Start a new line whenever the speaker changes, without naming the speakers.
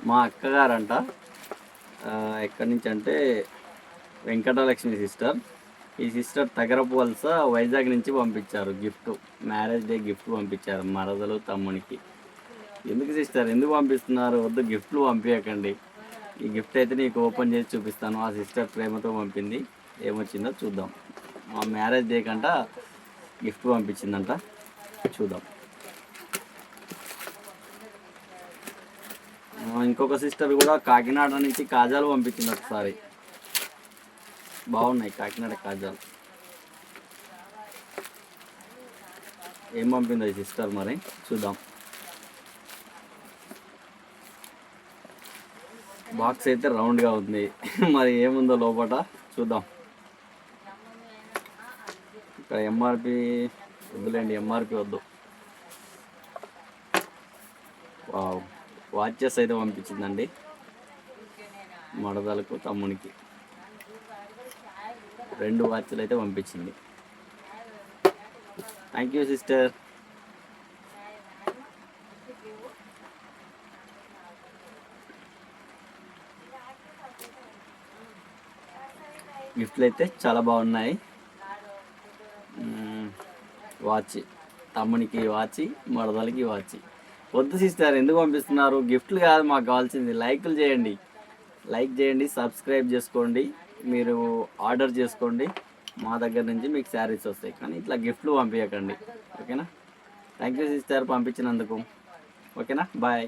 మా అక్కగారంట. ఎక్కడి నుంచి అంటే వెంకటలక్ష్మి సిస్టర్. ఈ సిస్టర్ తగరపు వలస వైజాగ్ నుంచి పంపించారు గిఫ్ట్. మ్యారేజ్ డే గిఫ్ట్ పంపించారు మరదలు తమ్మునికి. ఎందుకు సిస్టర్ ఎందుకు పంపిస్తున్నారు? వద్దు, గిఫ్ట్లు పంపించకండి. ఈ గిఫ్ట్ అయితే నీకు ఓపెన్ చేసి చూపిస్తాను. ఆ సిస్టర్ ప్రేమతో పంపింది. ఏమొచ్చిందో చూద్దాం. మా మ్యారేజ్ డే కంట గిఫ్ట్ పంపించిందంట, చూద్దాం. ఇంకొక సిస్టర్ కూడా కాకినాడ నుంచి కాజాలు పంపించింది ఒకసారి. బాగున్నాయి కాకినాడ కాజాలు. ఏం పంపిందో ఈ సిస్టర్ మరి చూద్దాం. బాక్స్ అయితే రౌండ్గా ఉంది. మరి ఏముందో లోపల చూద్దాం. ఇక్కడ ఎంఆర్పి వద్దులేండి, ఎంఆర్పి వద్దు. వాచెస్ అయితే పంపించిందండి మడదలకు తమ్మునికి. 2 వాచ్లు అయితే పంపించింది. Thank you sister. గిఫ్ట్లు అయితే చాలా బాగున్నాయి. వాచ్, తమ్మునికి వాచి, మడదలకి వాచి. వద్దు సిస్టర్ ఎందుకు పంపిస్తున్నారు? గిఫ్ట్లు కాదు మాకు కావాల్సింది. లైక్లు చేయండి, లైక్ చేయండి, సబ్స్క్రైబ్ చేసుకోండి. మీరు ఆర్డర్ చేసుకోండి, మా దగ్గర నుంచి మీకు శారీస్ వస్తాయి. కానీ ఇట్లా గిఫ్ట్లు పంపించకండి, ఓకేనా? థ్యాంక్ యూ సిస్టర్ పంపించినందుకు. ఓకేనా, బాయ్.